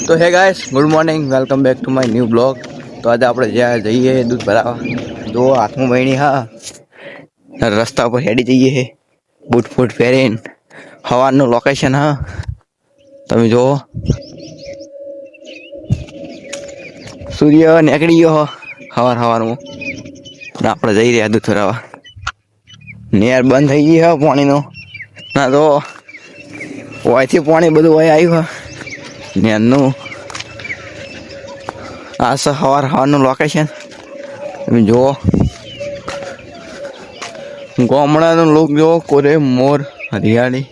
તો હે guys, good morning, welcome back to my new blog. તો આજે આપણે જ્યાં જઈએ દૂધ ભરાવા, જો હાથમાં વહીણી હા રસ્તા પર હેડી જઈએ હે બૂટ ફૂટ પહેરીને. સવારનું લોકેશન હા તમે જુઓ, સૂર્ય નીકળી ગયો સવારમાં ને આપણે જઈ રહ્યા દૂધ ભરાવા. નહેર બંધ થઈ ગઈ હે પાણીનો, ના તો ઓયથી પાણી બધું વહી આવ્યું હે નહેરનું. આ છે સવારનું લોકેશન, તમે જુઓ. ગામડાનો લુક જો કોરે મોર હરિયાળી,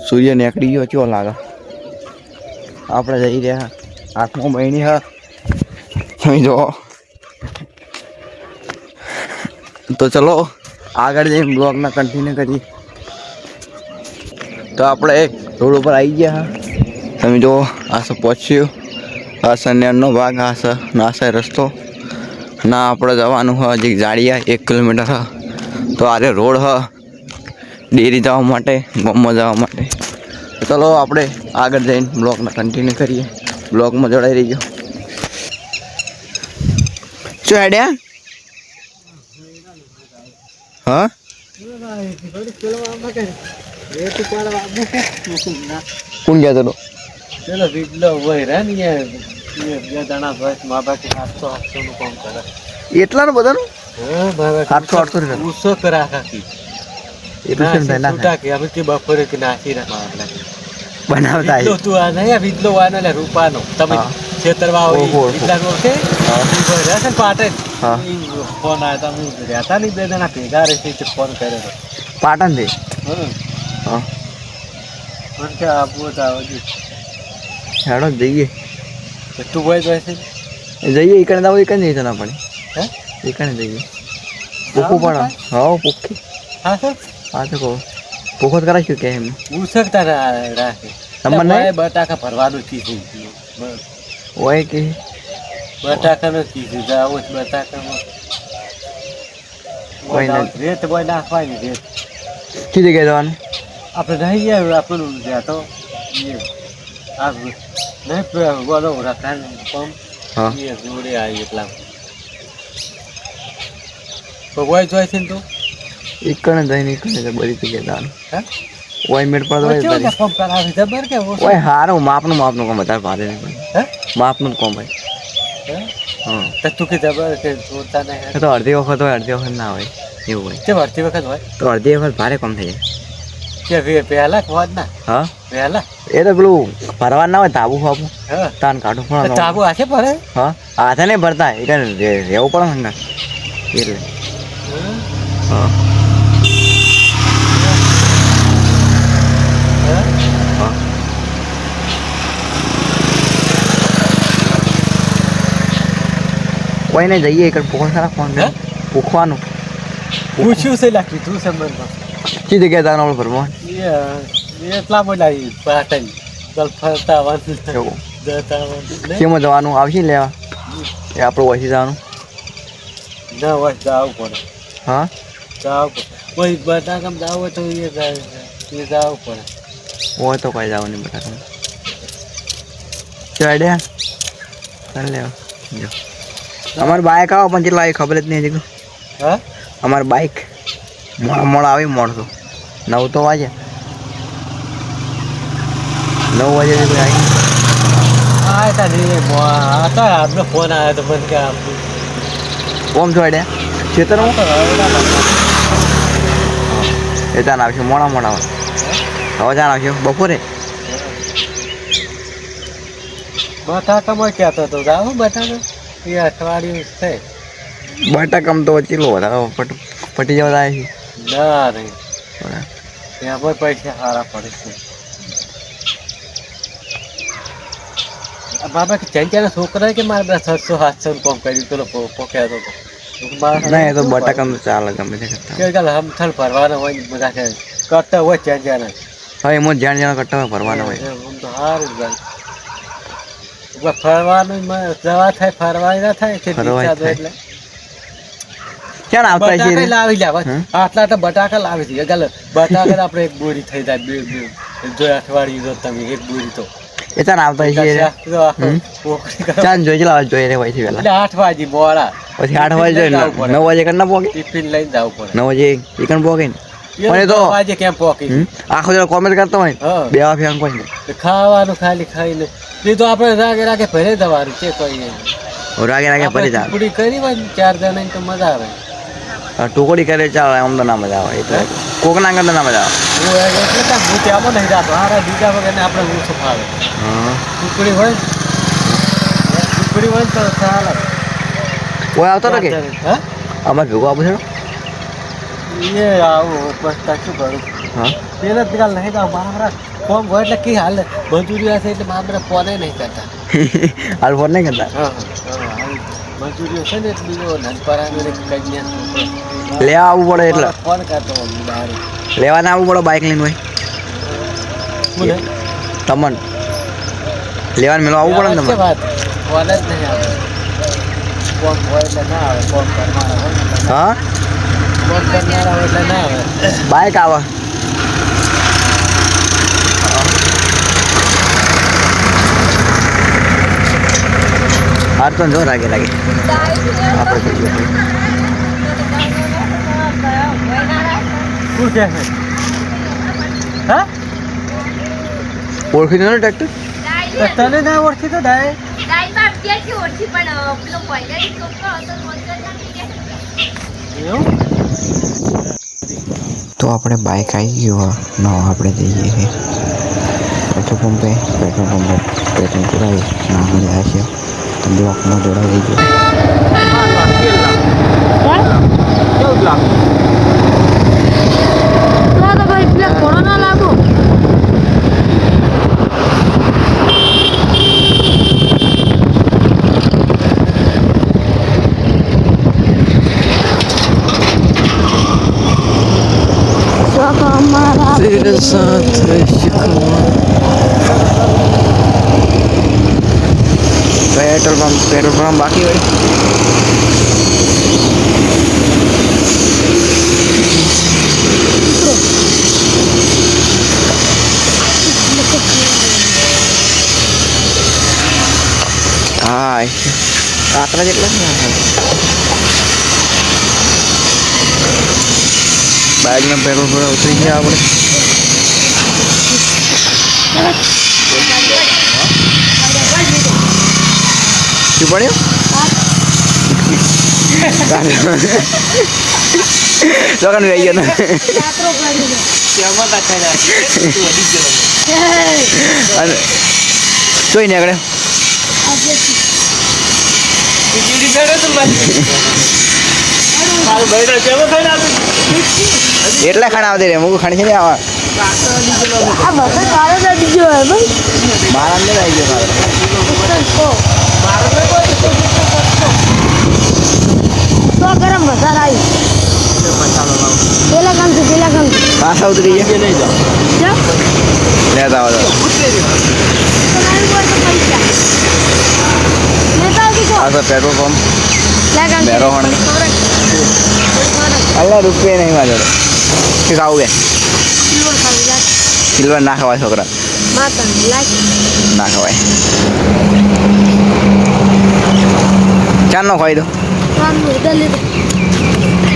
સૂર્ય નીકળી ગયો ચો લાગે. આપણે જઈ રહ્યા હાથમાં બહેણી હા તમે જુઓ. તો ચલો આગળ જઈને બ્લોગના કન્ટિન્યુ કરીએ. તો આપણે રોડ ઉપર આવી ગયા તમે જુઓ. આ છે પહોંચ્યું, આ છે નેરનો ભાગ, આ છે રસ્તો ના આપણે જવાનું હોય હજી જાડિયા 1 કિલોમીટર હ. તો આરે રોડ હ ડેરી જવા માટે, ગામમાં જવા માટે. ચલો આપણે આગળ જઈને બ્લોગને કન્ટિન્યુ કરીએ. બ્લોગમાં જોડાઈ રહીજો. શું આઈડિયા હા કોણ ગયા તો ચલો વીટલો હોય રે ને યાર બે જણા બસ મા બાકી 700 નું કામ કરે. એટલાનું બધાનું હા બાબા 800 રૂપિયા ઉસો કરા ખાકી એટલું છે ને ના છૂટા કે હવે કે બપોરે કે નાસી રમા એટલે બનાવતા વીટલો તું આ નહીં વીટલો વાનો લે રૂપાનો તમે ખેતરવા હોય વીટલા નો છે રહેશે પાટે ફોન આવ્યો તમે રહેતા નહીં બે જણા ભેગા રહેશે ફોન કર્યો પાટણ થી હા મને કે આપવું તો આવજો હેડો જઈએ. તું બોય તો છે જઈએ ઈકણ દાવ ઈકણ જઈએ ના પડે હે ઈકણ જઈએ. પૂકું પણ હા પૂકી હા સર હા તો કહો પૂકો કરાશું કે એમ ઉસકતા રાખે નંબર નહીં બટાકા ભરવાનું કીધું હોય કે બટાકાનું કીધું જાવ બટાકામાં રેત બોય નાખવાની રેત કઈ જગ્યાએ જવાનું આપણે રહી ગયા આપણું જ્યાં તો આ નહીં બોલો રખાન પંપ હા એ જોડે આવી એટલા તો બોય જોઈ છે ને તું ઈકણ જઈને ઈકણ બધી જગ્યાએ જવાનું. હે ઓય મિનિટ પર પંપ કરાવી જબર કે ઓય હારું માપનું કામ વધારે ભારે નહીં પડે. હે માપનું જ કામ ભાઈ. હા તો તું કે જબર કે જોતા નહીં એ તો અડધી વખત હોય અડધી વખત ના હોય એવું હોય. તે ભરતી વખત હોય તો અડધી વખત ભારે કામ થઈ જાય કે પહેલા ખવાજ ના હા પહેલા એ તો પેલું ભરવા ના હોય તાબુ ફાબુ હા તાન કાઢું પણ ચાબુ હાથે ભરે હા હાથે નહીં ભરતા એ રહેવું પડે ને એટલે હા હા કોઈ નહીં જઈએ એક પૂખો સારા ફોન પૂખવાનું પૂછ્યું છે લાગી તું સંબંધમાં કઈ જગ્યાએ જવાનું આપણે ભરવા એટલા બધા પાટણ ચાલ ફરતા આવવાનું એવું જતા આવવાનું કેમાં જવાનું આવશે ને લેવા એ આપણું ઓછી જવાનું ના હોય જાવું પડે હા જાવું પડે કોઈ બટાકામ જાવ હોય તો એ જવું પડે હોય તો કોઈ જવાનું નહીં બટાકા શું આઈડિયા ચાલ લેવા જો અમારે બાઇક આવો પણ કેટલા આવી ખબર જ નહીં હજી હા અમારે બાઇક મોડા આવી મળતો 9 તો વાગે 9 વાગે કોઈ આવી હા તા નહીં હતા આપનો ફોન આવ્યો તો મને કે કોમ છો આઈડિયા ખેતરમાં એ ચાન આવશે મોડા હોય હવે ચાન આવશે બપોરે બટાકામાં કહેતો હતો જાવ બટાકા એ અઠવાડિયું છે બટાકામ તો ચીલો વધારે પટી જવા થાય છે ના નહીં ત્યાં પણ પૈસા સારા પડે છે બાબા ચંચાના છોકરા કે મારે 600-700 કોમ કર્યું પેલો પોક્યા હતો ના એ તો બટાકામ તો ચાલે ગમે તે કરતા ચાલ હમથલ ભરવાના હોય બધા કરતા હોય ચંચાના હા એમાં જાણ કરતા હોય ભરવાના હોય તો સારું જ ફરવાનું દવા થાય ફરવાની ના થાય એટલે ક્યાં આવતા છે લાવી લેવા આટલા તો બટાકા લાવી છે ચાલ બટાકા આપણે એક બોરી થઈ જાય બે જો અઠવાડિયું જો તમે એક બોરી તો એ તાન આવતા છે ચાન જોઈ ચલા જોઈએ રે ભાઈ વેલા એટલે 8 વાગે મોડા પછી 8 વાગે જોઈએ 9 વાગે કરના પોકે ટિફિન લઈને જવું પડે 9 વાગે એકન પોકે ને મને તો વાગે કેમ પોકી આખો જણ કોમેન્ટ કરતો હોય બે આ ફેંક કોઈ ખાવાનું ખાલી ખાઈને એ તો આપણે રાગે રાગે ભરે દવાનું છે કોઈ નહીં રાગે રાગે ભરી જા ટુકડી કરી હોય 4 જણાની તો મજા આવે ટુકડી કરે ચાલે આમ તો ના મજા આવે એટલે કોક ના કરતા ના મજા આવે હું એટલે તો હું ત્યાં નહીં જાતો હારા બીજા વગરને આપણે ઓછો ફાવે ટુકડી હોય તો ચાલે કોઈ આવતો તો કે હા અમારે ભેગો આપું છે એ આવું પસ્તા શું કરું હા પેલા પેલા નહીં તો મારા ફોન હોય એટલે કી હાલ મજૂરી હશે એટલે મારા ફોને નહીં કરતા હાલ ફોન નહીં કરતા હા મજૂરી છે ને એટલી નનપરાનું કન્યા લેવા આવવું પડે એટલે ફોન કરતો બહાર લેવા ના આવવું પડે બાઇક લઈને હોય તમન લેવાનું મેળવા આવવું પડે ને તમે વાત ફોન જ નહીં આવે ફોન હોય એટલે ના આવે ફોન કરનારા હોય હા ફોન કરનારા હોય એટલે ના આવે બાઇક આવે હાર તો જો લાગે આપણે શું છે હા ઓળખી દો ને ટ્રેક્ટર તને ના ઓળખી તો ડાય તો આપણે બાઇક આવી ગયો ન આપણે જઈએ છીએ પેટ્રોલ પંપે પેટ્રોલ પુરાવી ના મળ્યા છે તો બ્લોકમાં જોડાઈ ગયો तेरे साथ शिकवा पेट्रोल पंप बाकी હોય હા કાકરા જેટલા બાઇકના પેટ્રોલ પર ઉતરી ગયા આપણે શું પડ્યું લોકોને રહી ગયો ને જોઈ ને આગળ એટલા ખાણા આવતી રે મુક ખાણી છે ને આવા મારા અંદર આવી ગયો તો ગરમ મસાલા આવી પેલા કામ પાછા ઉતરી ગયા લેતા આવો આ તો પેટ્રોલ પંપ બેરોહણ અલ્લા રૂપિયા નહીં વાંધો કે ખાવું કે સિલ્વર ના ખવાય છોકરા ના ખવાય ચાર નો ખાઈ દો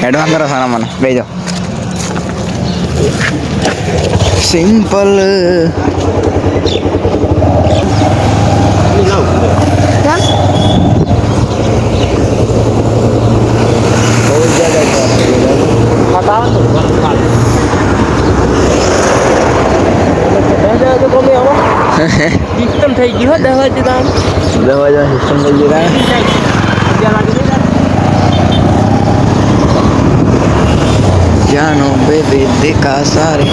એડવાન્સ કરો સાના મને બે જાઓ સિમ્પલ સિસ્ટમ થઈ ગઈ હો દવા સિસ્ટમ થઈ ગઈ જાનો બેબી દેખા સારે